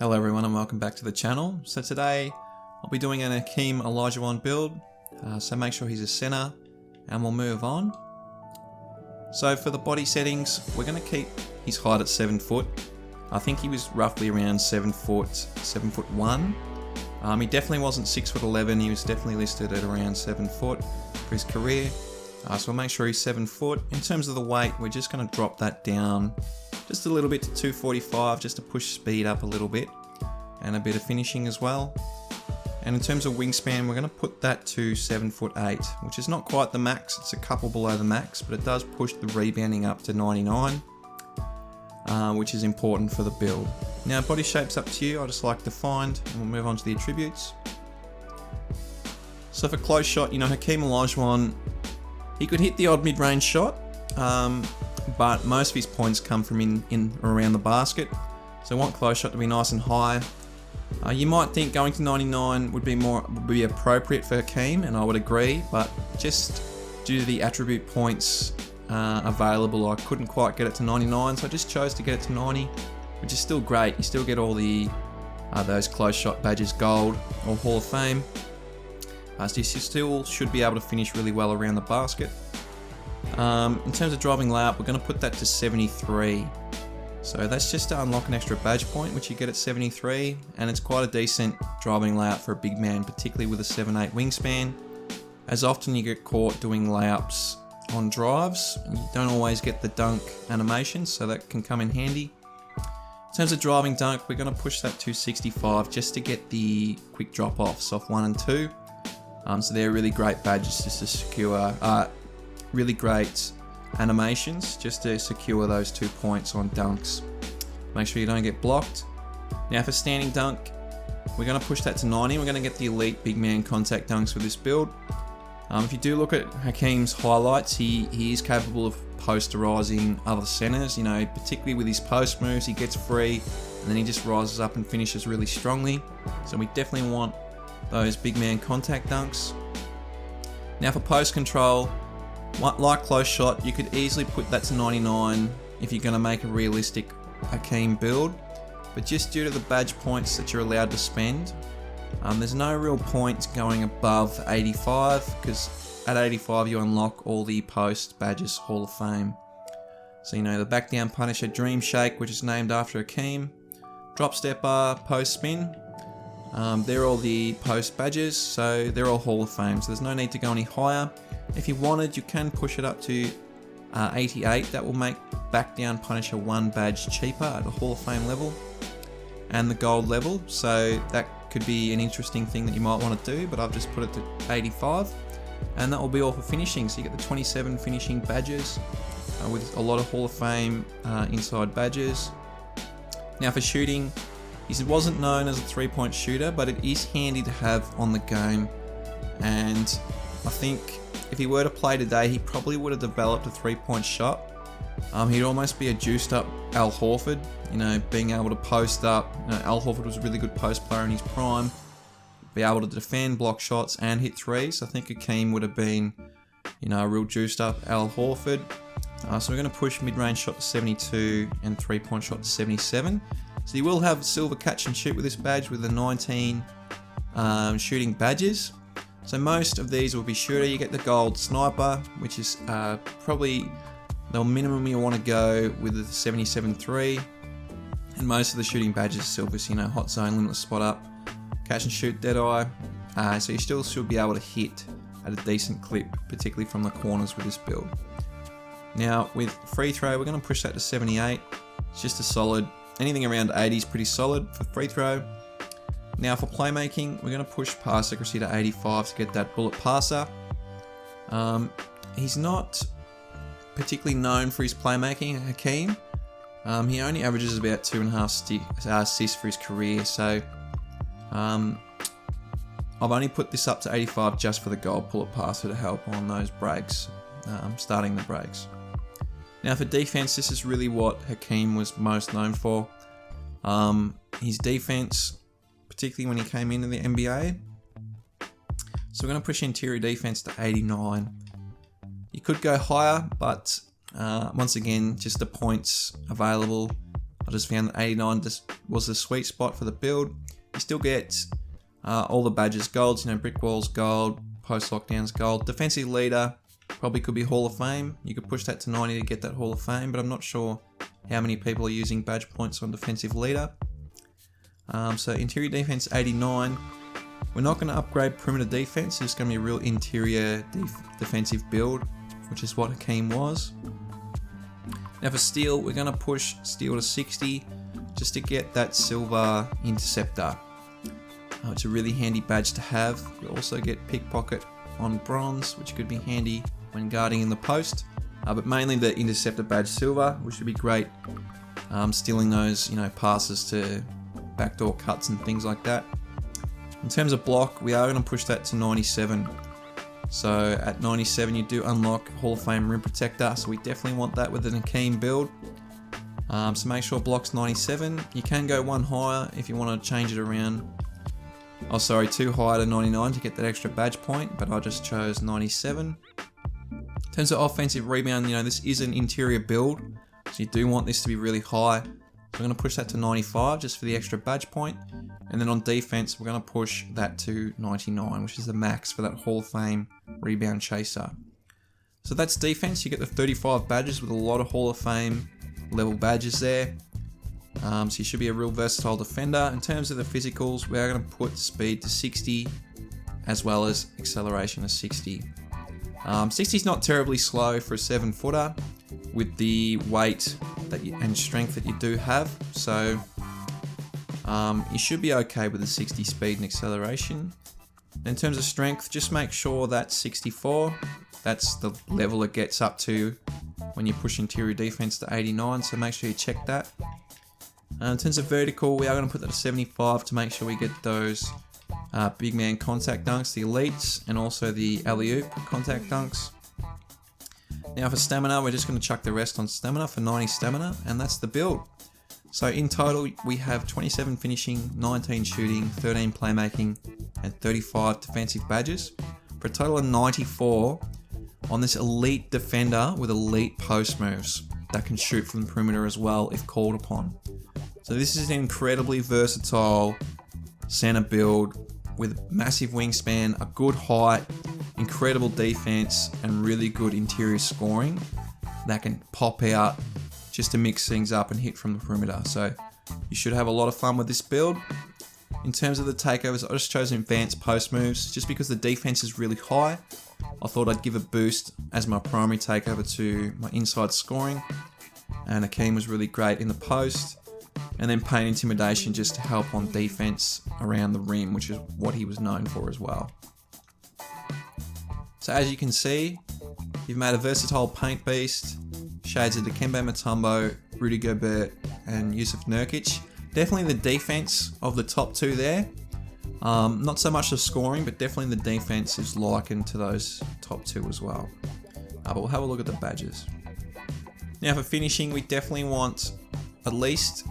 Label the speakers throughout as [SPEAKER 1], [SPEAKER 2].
[SPEAKER 1] Hello everyone and welcome back to the channel. So today I'll be doing an Hakeem Olajuwon build, so make sure he's a center and we'll move on. So for the body settings, we're going to keep his height at 7 foot. I think he was roughly around 7 foot 1. He definitely wasn't 6'11", he was definitely listed at around 7 foot for his career. So we'll make sure he's 7 foot. In terms of the weight, we're just going to drop that down just a little bit to 245 just to push speed up a little bit and a bit of finishing as well. And in terms of wingspan, we're going to put that to 7'8", which is not quite the max, it's a couple below the max, but it does push the rebounding up to 99, which is important for the build. Now body shape's up to you, I just like defined, and we'll move on to the attributes. So for close shot, Hakeem Olajuwon, he could hit the odd mid-range shot, but most of his points come from in or around the basket. So I want close shot to be nice and high. You might think going to 99 would be appropriate for Hakeem, and I would agree, but just due to the attribute points available, I couldn't quite get it to 99, so I just chose to get it to 90, which is still great. You still get all the those close shot badges, gold or Hall of Fame. So you still should be able to finish really well around the basket. In terms of driving layup, we're going to put that to 73. So that's just to unlock an extra badge point, which you get at 73, and it's quite a decent driving layup for a big man, particularly with a 7'8" wingspan. As often you get caught doing layups on drives, you don't always get the dunk animation, so that can come in handy. In terms of driving dunk, we're going to push that to 65 just to get the quick drop-offs off 1 and 2. So they're really great badges just to secure, really great animations just to secure those 2 points on dunks. Make sure you don't get blocked. Now for standing dunk, we're going to push that to 90. We're going to get the elite big man contact dunks for this build. If you do look at Hakeem's highlights, he is capable of posterizing other centers, particularly with his post moves. He gets free and then he just rises up and finishes really strongly. So we definitely want those big man contact dunks. Now for post control, like close shot, you could easily put that to 99 if you're going to make a realistic Hakeem build, but just due to the badge points that you're allowed to spend, there's no real point going above 85, because at 85 you unlock all the post badges Hall of Fame. So the back down punisher, dream shake, which is named after Hakeem, drop stepper, post spin, they're all the post badges, so they're all Hall of Fame, so there's no need to go any higher. If you wanted, you can push it up to 88. That will make back down punisher 1 badge cheaper at a Hall of Fame level and the gold level, so that could be an interesting thing that you might want to do, but I've just put it to 85, and that will be all for finishing. So you get the 27 finishing badges with a lot of Hall of Fame inside badges. Now for shooting, he wasn't known as a 3-point shooter, but it is handy to have on the game, and I think if he were to play today, he probably would have developed a 3-point shot. He'd almost be a juiced up Al Horford, being able to post up. Al Horford was a really good post player in his prime, be able to defend, block shots and hit threes. I think Hakeem would have been, a real juiced up Al Horford. So we're going to push mid-range shot to 72 and 3-point shot to 77. So you will have silver catch and shoot with this badge with the 19 shooting badges. So most of these will be shooter. You get the gold sniper, which is probably the minimum you want to go with the 77-3. And most of the shooting badges are silvers, hot zone, limitless spot up, catch and shoot, dead eye. So you still should be able to hit at a decent clip, particularly from the corners with this build. Now with free throw, we're going to push that to 78. It's just a solid, anything around 80 is pretty solid for free throw. Now for playmaking, we're going to push pass accuracy to 85 to get that bullet passer. He's not particularly known for his playmaking, Hakeem. He only averages about 2.5 assists for his career, so I've only put this up to 85 just for the gold bullet passer to help on those breaks, starting the breaks. Now for defense, this is really what Hakeem was most known for. His defense, particularly when he came into the NBA. So we're going to push interior defense to 89. You could go higher, but once again, just the points available I just found that 89 just was the sweet spot for the build. You still get all the badges, golds, brick walls gold, post lockdowns gold, defensive leader probably could be Hall of Fame. You could push that to 90 to get that Hall of Fame, but I'm not sure how many people are using badge points on defensive leader. So interior defense 89. We're not going to upgrade perimeter defense. It's going to be a real interior defensive build, which is what Hakeem was. Now for steel, we're going to push steel to 60 just to get that silver interceptor. It's a really handy badge to have. We also get pickpocket on bronze, which could be handy when guarding in the post. But mainly the interceptor badge silver, which would be great stealing those passes to backdoor cuts and things like that. In terms of block, we are going to push that to 97. So at 97 you do unlock Hall of Fame rim protector, so we definitely want that with an Hakeem build. So make sure block's 97. You can go one higher if you want to change it around. Oh sorry, two higher to 99 to get that extra badge point, but I just chose 97. In terms of offensive rebound, this is an interior build, so you do want this to be really high. So we're going to push that to 95 just for the extra badge point. And then on defense, we're going to push that to 99, which is the max for that Hall of Fame rebound chaser. So that's defense. You get the 35 badges with a lot of Hall of Fame level badges there. So you should be a real versatile defender. In terms of the physicals, we are going to put speed to 60 as well as acceleration to 60. 60 is not terribly slow for a 7-footer with the weight and strength that you do have. So you should be okay with the 60 speed and acceleration. In terms of strength, just make sure that's 64. That's the level it gets up to when you push interior defense to 89, so make sure you check that. In terms of vertical, we are going to put that to 75 to make sure we get those big man contact dunks, the elites, and also the alley-oop contact dunks. Now for stamina, we're just going to chuck the rest on stamina for 90 stamina, and that's the build. So in total, we have 27 finishing, 19 shooting, 13 playmaking, and 35 defensive badges, for a total of 94 on this elite defender with elite post moves that can shoot from the perimeter as well if called upon. So this is an incredibly versatile center build with massive wingspan, a good height, incredible defense, and really good interior scoring that can pop out just to mix things up and hit from the perimeter. So you should have a lot of fun with this build. In terms of the takeovers, I just chose advanced post moves just because the defense is really high. I thought I'd give a boost as my primary takeover to my inside scoring, and Hakeem was really great in the post. And then paint intimidation just to help on defense around the rim, which is what he was known for as well. So as you can see, you've made a versatile paint beast, shades of Dikembe Mutombo, Rudy Gobert, and Yusuf Nurkic. Definitely the defense of the top two there. Not so much the scoring, but definitely the defense is likened to those top two as well. But we'll have a look at the badges. Now for finishing, we definitely want at least,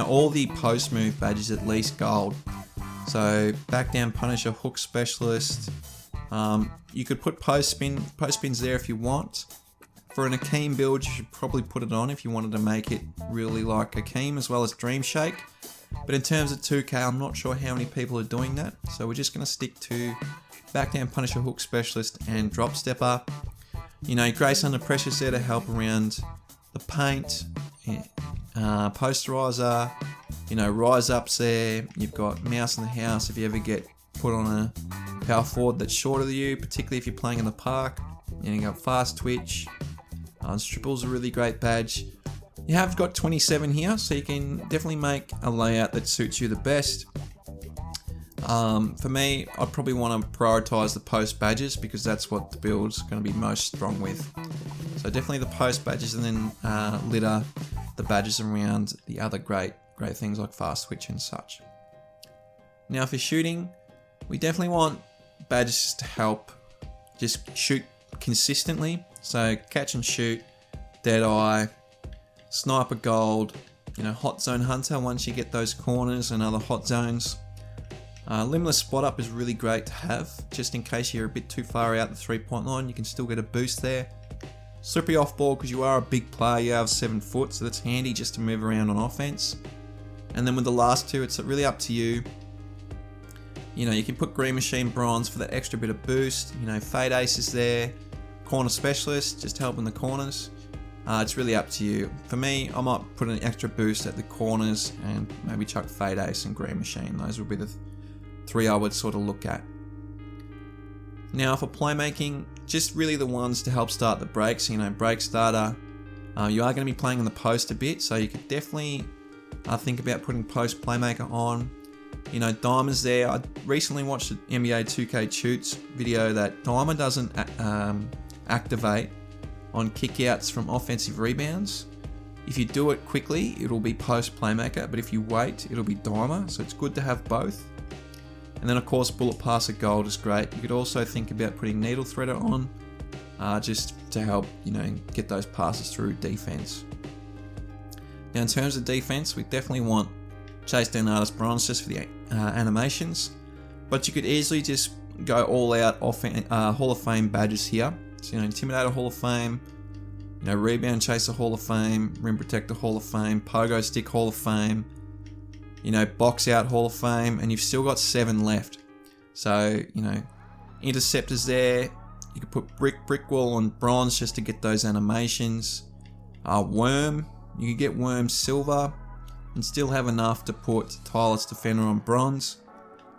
[SPEAKER 1] all the post move badges at least gold. So back down punisher, hook specialist. You could put post spins there if you want. For an Hakeem build, you should probably put it on if you wanted to make it really like Hakeem, as well as Dream Shake. But in terms of 2K, I'm not sure how many people are doing that. So we're just going to stick to back down punisher, hook specialist, and drop stepper. Grace under pressure's there to help around the paint. Posterizer, rise ups there. You've got mouse in the house if you ever get put on a power forward that's shorter than you, particularly if you're playing in the park. You got fast twitch. Stripple's a really great badge. You have got 27 here, so you can definitely make a layout that suits you the best. For me, I'd probably want to prioritize the post badges because that's what the build's going to be most strong with. So definitely the post badges, and then litter the badges around the other great things like fast twitch and such. Now for shooting, we definitely want badges to help just shoot consistently. So catch and shoot, dead eye, sniper gold, hot zone hunter once you get those corners and other hot zones. Limitless spot up is really great to have, just in case you're a bit too far out the 3-point line, you can still get a boost there. Slippery off ball because you are a big player, you have 7 foot, so that's handy just to move around on offense. And then with the last two, it's really up to you. You know, you can put Green Machine Bronze for that extra bit of boost. You know, Fade Ace is there. Corner Specialist, just helping the corners. It's really up to you. For me, I might put an extra boost at the corners and maybe chuck Fade Ace and Green Machine. Those would be the 3 I would sort of look at. Now for playmaking, just really the ones to help start the breaks. You know, break starter. You are going to be playing in the post a bit, so you could definitely think about putting post playmaker on. You know, Diamond's there. I recently watched an NBA 2K Shoots video that Diamond doesn't activate on kickouts from offensive rebounds. If you do it quickly, it'll be post playmaker, but if you wait, it'll be Dimer, so it's good to have both. And then of course, Bullet Passer Gold is great. You could also think about putting Needle Threader on, just to help, you know, get those passes through defense. Now in terms of defense, we definitely want Chase Down Artist Bronze just for the animations, but you could easily just go all out Hall of Fame badges here. So, you know, Intimidator Hall of Fame, you know, Rebound Chaser Hall of Fame, Rim Protector Hall of Fame, Pogo Stick Hall of fame, you know, Box Out Hall of Fame, and you've still got 7 left. So, you know, Interceptors there. You could put Brick Wall on Bronze just to get those animations. Worm, you could get Worm Silver and still have enough to put Tireless Defender on Bronze.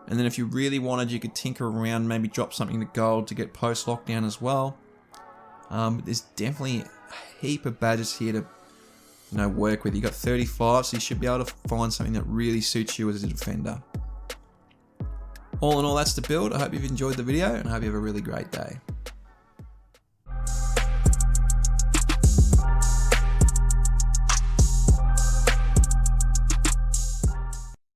[SPEAKER 1] And then if you really wanted, you could tinker around, maybe drop something to Gold to get Post Lockdown as well. There's definitely a heap of badges here to, you know, work with. You got 35, so you should be able to find something that really suits you as a defender. All in all, that's the build. I hope you've enjoyed the video, and I hope you have a really great day.